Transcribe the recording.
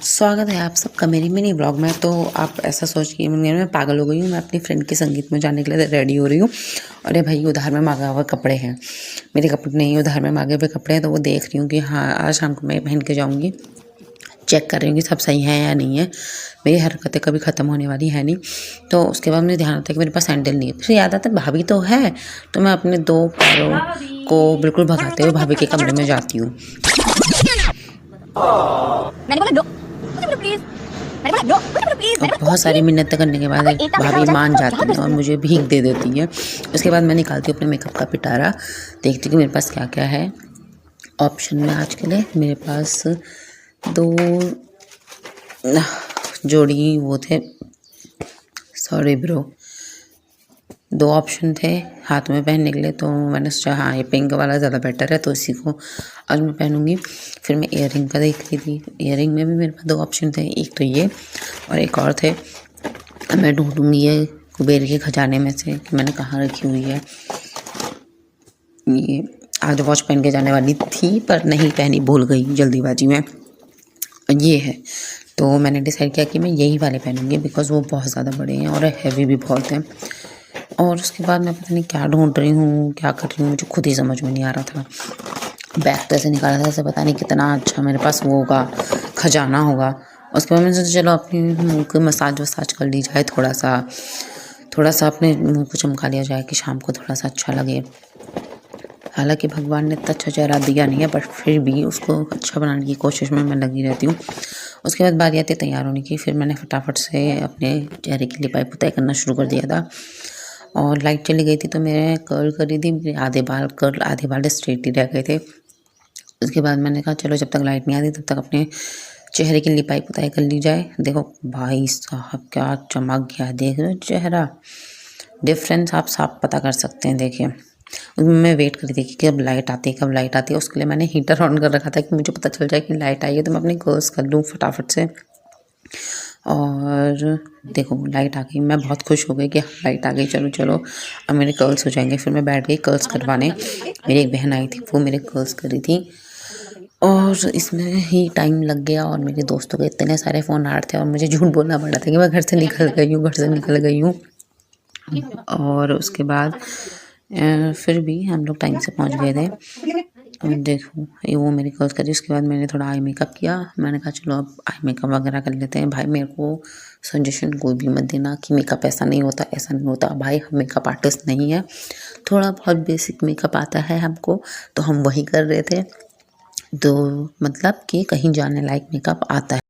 स्वागत है आप सबका मेरी मिनी ब्लॉग में। तो आप ऐसा सोच के मैं पागल हो गई हूँ। मैं अपनी फ्रेंड के संगीत में जाने के लिए रेडी हो रही हूँ। अरे भाई, उधार में मांगा हुआ कपड़े हैं, मेरे कपड़े नहीं, उधार में मांगे हुए कपड़े हैं। तो वो देख रही हूँ कि हाँ, आज शाम को मैं पहन के जाऊँगी। चेक कर रही हूँ कि सब सही है या नहीं है। मेरी हरकतें कभी ख़त्म होने वाली है नहीं। तो उसके बाद मुझे ध्यान आता है कि मेरे पास सैंडल नहीं है। फिर याद आता है भाभी तो है। तो मैं अपने 2 पैरों को बिल्कुल भगाते हुए भाभी के कमरे में जाती हूँ। और बहुत सारी मिन्नतें करने के बाद भाभी मान जाती है और मुझे भीख दे देती है। उसके बाद मैं निकालती हूँ अपने मेकअप का पिटारा, देखती हूँ कि मेरे पास क्या क्या है ऑप्शन में। आज के लिए मेरे पास 2 जोड़ी वो थे, सॉरी ब्रो, 2 ऑप्शन थे हाथ में पहनने के लिए। तो मैंने सोचा हाँ, ये पिंक वाला ज़्यादा बेटर है, तो इसी को आज मैं पहनूंगी। फिर मैं ईयरिंग का देख रही थी। ईयरिंग में भी मेरे पास 2 ऑप्शन थे, एक तो ये और एक और थे। मैं ढूंढूंगी ये कुबेर के खजाने में से कि मैंने कहाँ रखी हुई है। ये आज वॉच पहन के जाने वाली थी पर नहीं पहनी, भूल गई जल्दीबाजी में। ये है, तो मैंने डिसाइड किया कि मैं यही वाले पहनूंगी बिकॉज़ वो बहुत ज़्यादा बड़े हैं और हैवी भी बहुत हैं। और उसके बाद मैं पता नहीं क्या ढूंढ रही हूँ, क्या कर रही हूँ, मुझे खुद ही समझ में नहीं आ रहा था। बैग तो ऐसे निकाला था जैसे पता नहीं कितना अच्छा मेरे पास वो होगा, खजाना होगा। उसके बाद मैंने सोचा चलो अपने मुँह को मसाज वसाज कर ली जाए, थोड़ा सा अपने मुँह को चमका लिया जाए कि शाम को थोड़ा सा अच्छा लगे। हालांकि भगवान ने इतना अच्छा चेहरा दिया नहीं है, बट फिर भी उसको अच्छा बनाने की कोशिश में मैं लगी रहती हूँ। उसके बाद बारी आती है तैयार होने की। फिर मैंने फटाफट से अपने चेहरे की लिपाई पुताई करना शुरू कर दिया था। और लाइट चली गई थी तो मैंने कर्ल करी थी, मेरे आधे बाल स्ट्रेट ही रह गए थे। उसके बाद मैंने कहा चलो जब तक लाइट नहीं आती तब तक अपने चेहरे की लिपाई पुताई कर ली जाए। देखो भाई साहब क्या चमक गया, देख रहे हो चेहरा, डिफरेंस आप साफ पता कर सकते हैं। देखिए, मैं वेट कर रही थी कि कब लाइट आती है। उसके लिए मैंने हीटर ऑन कर रखा था कि मुझे पता चल जाए कि लाइट आई है तो मैं अपनी कर्ल्स कर लूँ फटाफट से। और देखो लाइट आ गई, मैं बहुत खुश हो गई कि लाइट आ गई, चलो अब मेरे कर्ल्स हो जाएंगे। फिर मैं बैठ गई कर्ल्स करवाने। मेरी एक बहन आई थी, वो मेरे कर्ल्स करी थी और इसमें ही टाइम लग गया। और मेरे दोस्तों के इतने सारे फ़ोन आ रहे थे और मुझे झूठ बोलना पड़ा था कि मैं घर से निकल गई हूँ। और उसके बाद फिर भी हम लोग टाइम से पहुँच गए थे। और देखो ये वो मेरी कर्ल्स करी। उसके बाद मैंने थोड़ा आई मेकअप किया। मैंने कहा चलो अब आई मेकअप वगैरह कर लेते हैं। भाई मेरे को सजेशन कोई भी मत देना कि मेकअप ऐसा नहीं होता। भाई हम मेकअप आर्टिस्ट नहीं है, थोड़ा बहुत बेसिक मेकअप आता है हमको, तो हम वही कर रहे थे। तो मतलब कि कहीं जाने लायक मेकअप आता है।